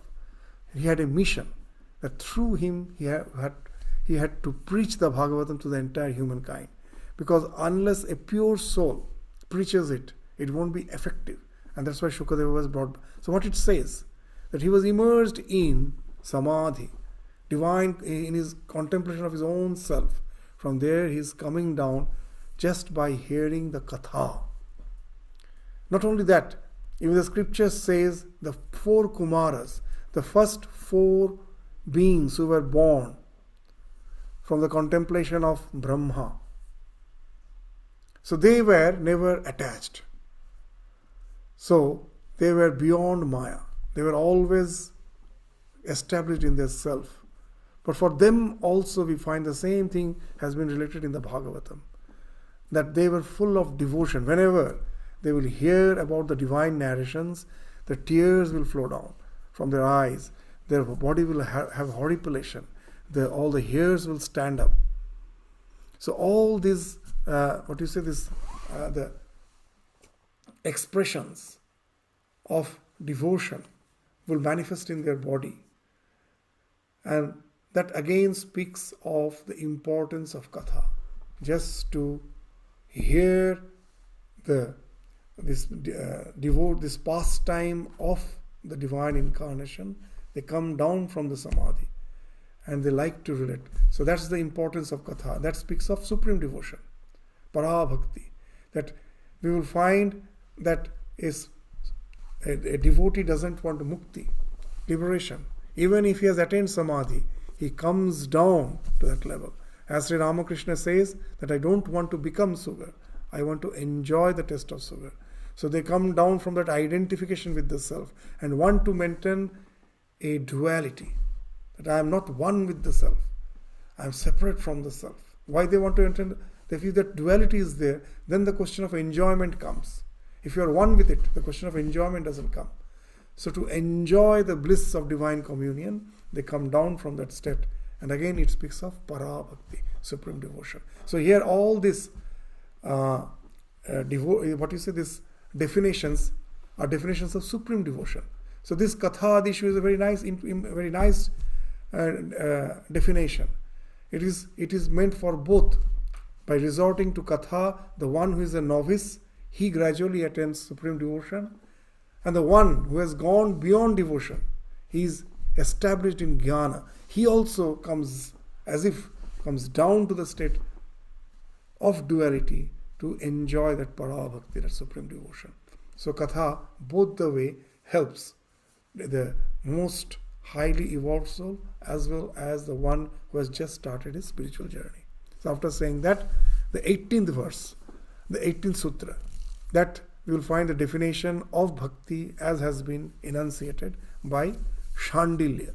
He had a mission that through him he had to preach the Bhagavatam to the entire humankind. Because unless a pure soul preaches it, it won't be effective. And that's why Shukadeva was brought back. So what it says, that he was immersed in samadhi, divine, in his contemplation of his own self. From there he is coming down just by hearing the katha. Not only that, even the scripture says the 4 Kumaras, the first 4 beings who were born from the contemplation of Brahma. So they were never attached. So they were beyond Maya. They were always established in their self. But for them also we find the same thing has been related in the Bhagavatam. That they were full of devotion. Whenever they will hear about the divine narrations, the tears will flow down from their eyes. Their body will have horripilation. All the hairs will stand up. So all these, the expressions of devotion will manifest in their body. And that again speaks of the importance of katha. Just to hear this pastime of the divine incarnation, they come down from the samadhi and they like to relate. So that's the importance of katha. That speaks of supreme devotion, para bhakti. That we will find that a devotee doesn't want mukti, liberation. Even if he has attained samadhi, he comes down to that level. As Sri Ramakrishna says, that I don't want to become sugar. I want to enjoy the taste of sugar. So they come down from that identification with the self and want to maintain a duality. That I am not one with the self. I am separate from the self. Why they want to enter? If that duality is there, then the question of enjoyment comes. If you are one with it, the question of enjoyment doesn't come. So to enjoy the bliss of divine communion, they come down from that state. And again it speaks of para bhakti, supreme devotion. So here all this these definitions are definitions of supreme devotion. So this katha adishu is a very nice definition. It is meant for both. By resorting to katha, the one who is a novice, he gradually attains supreme devotion, and the one who has gone beyond devotion, he is established in jnana. He also comes down to the state of duality to enjoy that para bhakti, that supreme devotion. So katha, both the way, helps the most highly evolved soul as well as the one who has just started his spiritual journey. So after saying that, the 18th verse, the 18th sutra, that we will find the definition of bhakti as has been enunciated by Shandilya.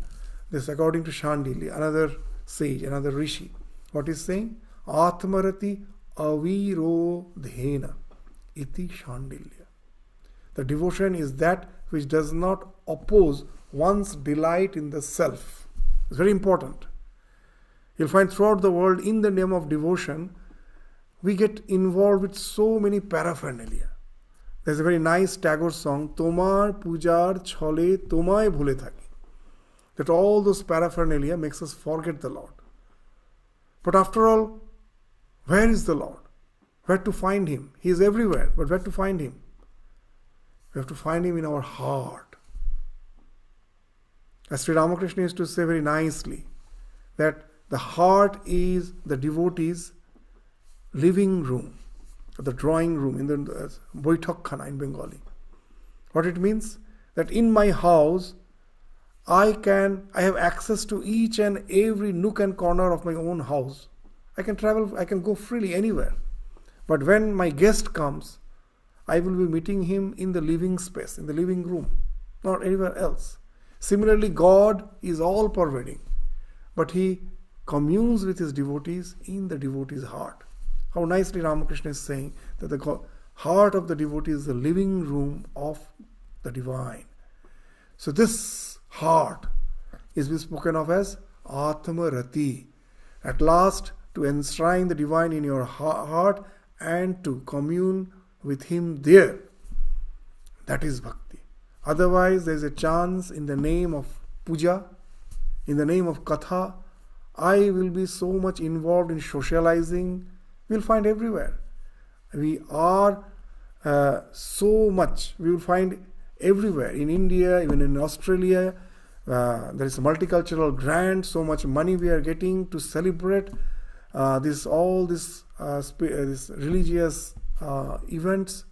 This according to Shandilya, another sage, another rishi. What is saying? Atmarati avirodhena iti Shandilya. The devotion is that which does not oppose one's delight in the self. It's very important. You'll find throughout the world, in the name of devotion, we get involved with so many paraphernalia. There's a very nice Tagore song, Tomar pujar chole tomai bhule thaki. That all those paraphernalia makes us forget the Lord. But after all, where is the Lord? Where to find Him? He is everywhere, but where to find Him? We have to find Him in our heart. As Sri Ramakrishna used to say very nicely, that the heart is the devotee's living room, the drawing room, in the Boithok in Bengali. What it means? That in my house, I have access to each and every nook and corner of my own house. I can travel, I can go freely anywhere. But when my guest comes, I will be meeting him in the living space, in the living room, not anywhere else. Similarly, God is all pervading, but He communes with His devotees in the devotee's heart. How nicely Ramakrishna is saying that the heart of the devotee is the living room of the divine. So this heart is being spoken of as Atma Rati. At last, to enshrine the divine in your heart and to commune with Him there. That is bhakti. Otherwise, there is a chance in the name of puja, in the name of katha, I will be so much involved in socializing. We'll find everywhere. We are so much. We will find everywhere. In India, even in Australia, there is a multicultural grant. So much money we are getting to celebrate this religious events.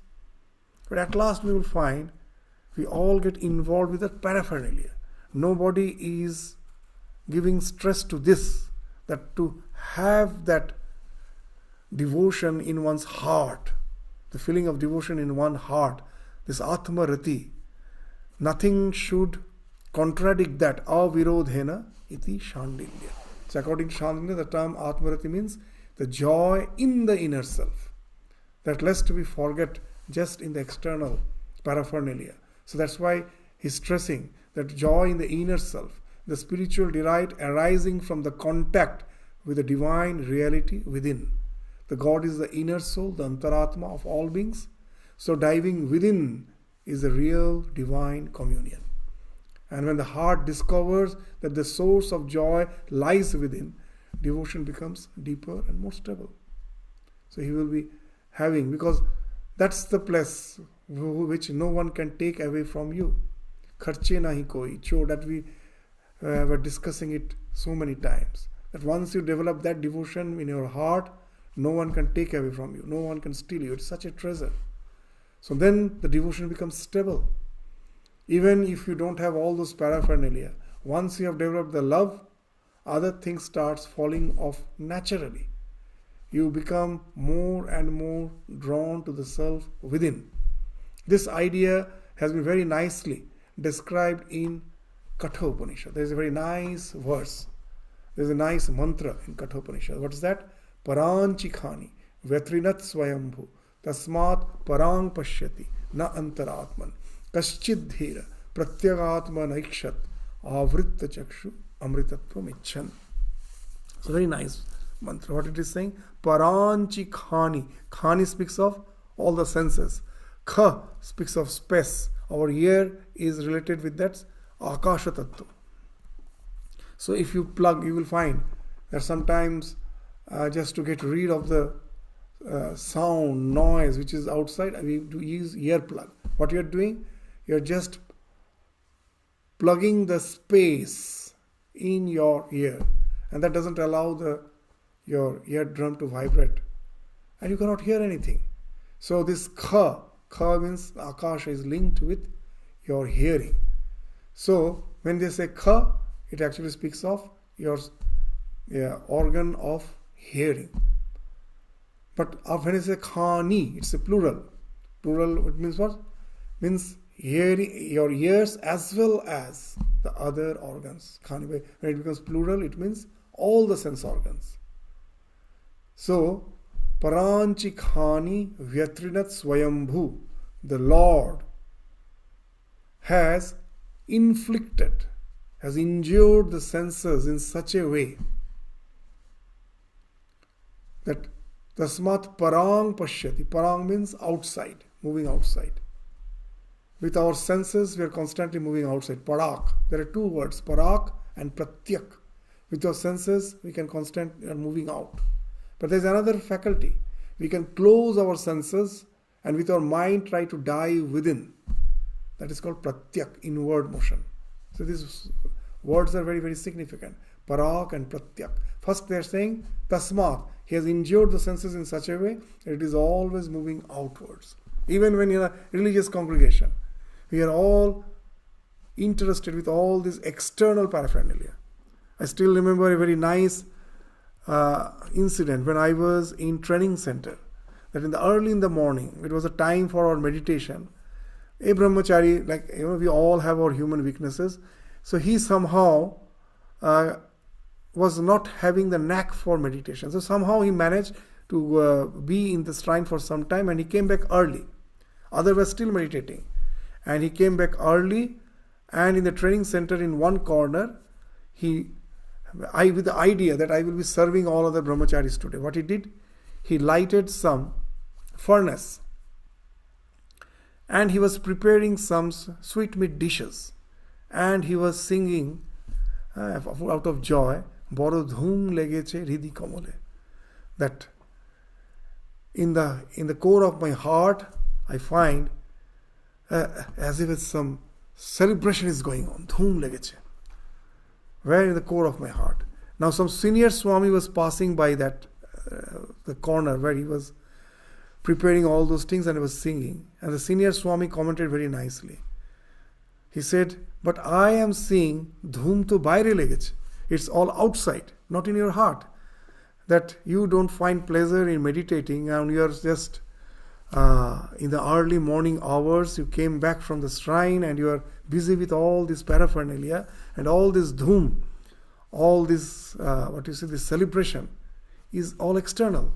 But at last we will find we all get involved with that paraphernalia. Nobody is giving stress to this, that to have that devotion in one's heart, the feeling of devotion in one heart, this Atma Rati, nothing should contradict that. Avirodhena iti Shandilya. So according to Shandilya, the term Atma Rati means the joy in the inner self. That lest we forget just in the external paraphernalia. So that's why he's stressing that joy in the inner self, the spiritual delight arising from the contact with the divine reality within. The God is the inner soul, the antaratma of all beings. So diving within is the real divine communion. And when the heart discovers that the source of joy lies within, devotion becomes deeper and more stable. So he will be having, because that's the place which no one can take away from you. Kharche nahi koi, that we were discussing it so many times. That once you develop that devotion in your heart, no one can take away from you. No one can steal you. It's such a treasure. So then the devotion becomes stable. Even if you don't have all those paraphernalia, once you have developed the love, other things starts falling off naturally. You become more and more drawn to the self within. This idea has been very nicely described in Kathopanishad. There is a very nice verse. There is a nice mantra in Kathopanishad. What is that? Paranchi khani vetrinat swayambhu tasmat parang pashyati na antaratman kaschid dhira pratyagatma naikshat avritta chakshu amritatvam icchan. It's a very nice mantra. What it is saying? Paranchi khani. Khani speaks of all the senses. Kha speaks of space. Our ear is related with that akasha tattva. So if you plug, you will find that sometimes just to get rid of the sound, noise which is outside, we do use ear plug. What you are doing? You are just plugging the space in your ear, and that doesn't allow your eardrum to vibrate, and you cannot hear anything. So this kha means akasha is linked with your hearing. So when they say kha, it actually speaks of your organ of hearing. But when they say khani, it's a plural. Plural, it means what? Means hearing, your ears as well as the other organs. Khani, when it becomes plural, it means all the sense organs. So, paranchi khani vyatrinat swayambhu, the Lord has inflicted, has injured the senses in such a way that tasmat parang pashyati. Parang means outside, moving outside. With our senses, we are constantly moving outside. Parak. There are two words, parak and pratyak. With our senses, we can constantly moving out. But there is another faculty. We can close our senses and with our mind try to dive within. That is called pratyak, inward motion. So these words are very, very significant. Parak and pratyak. First they are saying tasmat. He has injured the senses in such a way that it is always moving outwards. Even when in a religious congregation, we are all interested with all this external paraphernalia. I still remember a very nice incident when I was in training center. That early in the morning, it was a time for our meditation. A brahmachari, like we all have our human weaknesses. So he somehow was not having the knack for meditation. So somehow he managed to be in the shrine for some time and he came back early. Others were still meditating. And he came back early and in the training center in one corner, with the idea that I will be serving all other brahmacharis today. What he did, he lighted some furnace and he was preparing some sweetmeat dishes and he was singing out of joy, Boro dhum legeche hridhi kamole. That in the core of my heart, I find as if some celebration is going on. Dhum legeche. Where in the core of my heart. Now some senior Swami was passing by that the corner where he was preparing all those things and he was singing. And the senior Swami commented very nicely. He said, but I am seeing dhum to baire legeche. It's all outside, not in your heart. That you don't find pleasure in meditating and you are just in the early morning hours, you came back from the shrine and you are busy with all this paraphernalia and all this dhum, all this, this celebration is all external.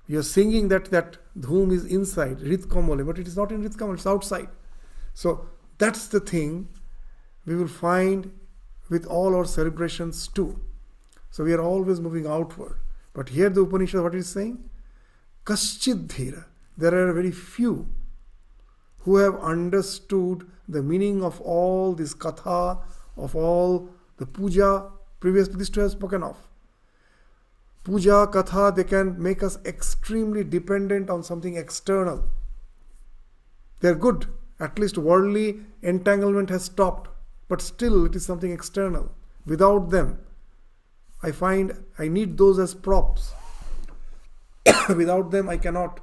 You are singing that dhum is inside, Rit Kamole, but it is not in Rit Kamole, it's outside. So that's the thing we will find with all our celebrations too. So we are always moving outward. But here the Upanishad, what is saying? Kaschid dhira. There are very few who have understood the meaning of all this katha, of all the puja, previous these two have spoken of. Puja, katha, they can make us extremely dependent on something external. They are good. At least worldly entanglement has stopped. But still it is something external. Without them, I find I need those as props. Without them, I cannot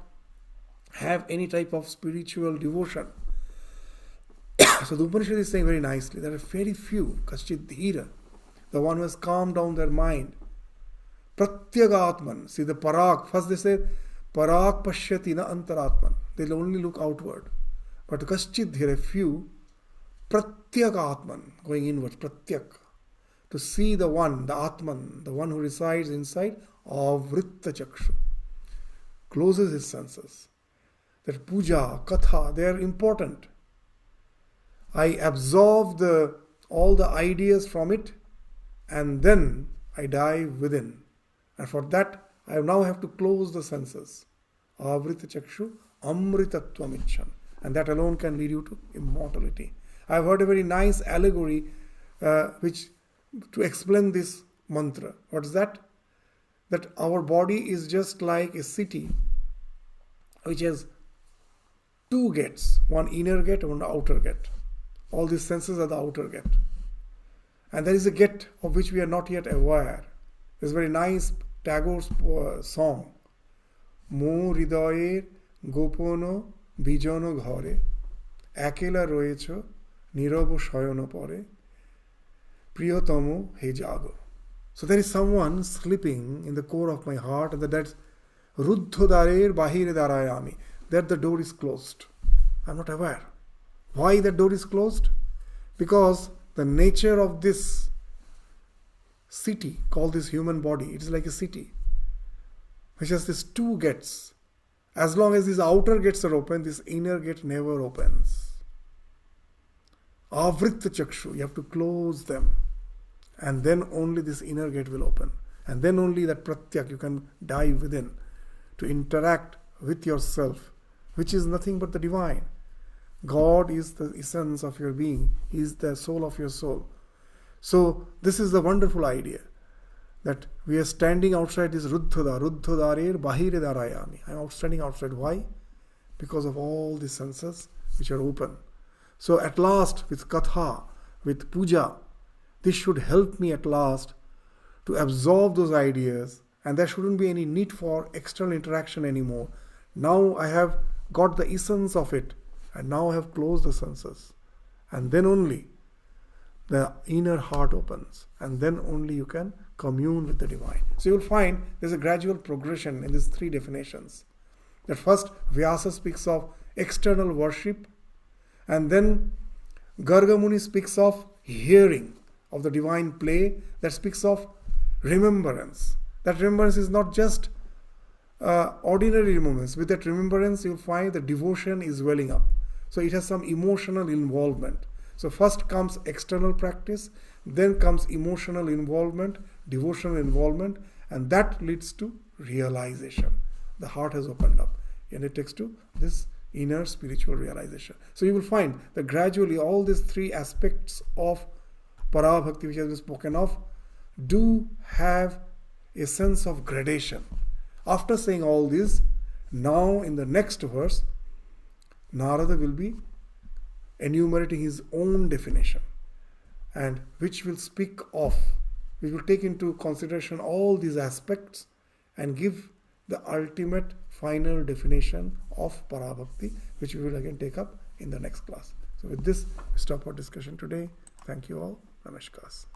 have any type of spiritual devotion. So the Upanishad is saying very nicely, there are very few, Kaschid Dhira, the one who has calmed down their mind. Pratyagatman, see the Parak, first they say, Parak Pashyati na Antaratman, they'll only look outward. But Kaschid Dhira, few, Pratyagatman, going inwards, Pratyak, to see the one, the Atman, the one who resides inside, Avritta Chakshu, closes his senses. That puja, katha, they are important. I absorb all the ideas from it and then I dive within. And for that, I now have to close the senses. Avrita chakshu, amritatvam icchan. And that alone can lead you to immortality. I have heard a very nice allegory which to explain this mantra. What is that? That our body is just like a city which has two gates, one inner gate and one outer gate. All these senses are the outer gate. And there is a gate of which we are not yet aware. There's a very nice Tagore's song. Mo hridayer gopono bijono ghare, ekela royecho nirabo shoyono pore, Priyotamo he jago. So there is someone sleeping in the core of my heart, and that's Ruddho darer bahire darayami. That the door is closed. I'm not aware. Why that door is closed? Because the nature of this city, called this human body, it is like a city, which has these two gates. As long as these outer gates are open, this inner gate never opens. Avritta chakshu, you have to close them. And then only this inner gate will open. And then only that pratyak, you can dive within to interact with yourself, which is nothing but the divine. God is the essence of your being. He is the soul of your soul. So this is the wonderful idea, that we are standing outside this Ruddhodarer Bahire Darayami. I am standing outside. Why? Because of all the senses which are open. So at last, with Katha, with Puja, this should help me at last to absorb those ideas, and there shouldn't be any need for external interaction anymore. Now I have got the essence of it, and now I have closed the senses. And then only the inner heart opens, and then only you can commune with the divine. So you will find there's a gradual progression in these three definitions. That first, Vyasa speaks of external worship, and then Garga Muni speaks of hearing of the divine play, that speaks of remembrance. That remembrance is not just ordinary remembrance. With that remembrance, you'll find the devotion is welling up. So it has some emotional involvement. So first comes external practice, then comes emotional involvement, devotional involvement, and that leads to realization. The heart has opened up, and it takes to this inner spiritual realization. So you will find that gradually all these three aspects of Parabhakti which has been spoken of do have a sense of gradation. After saying all this, now in the next verse, Narada will be enumerating his own definition, and which will speak of, we will take into consideration all these aspects and give the ultimate final definition of Parabhakti, which we will again take up in the next class. So with this, we stop our discussion today. Thank you all. Namaskar.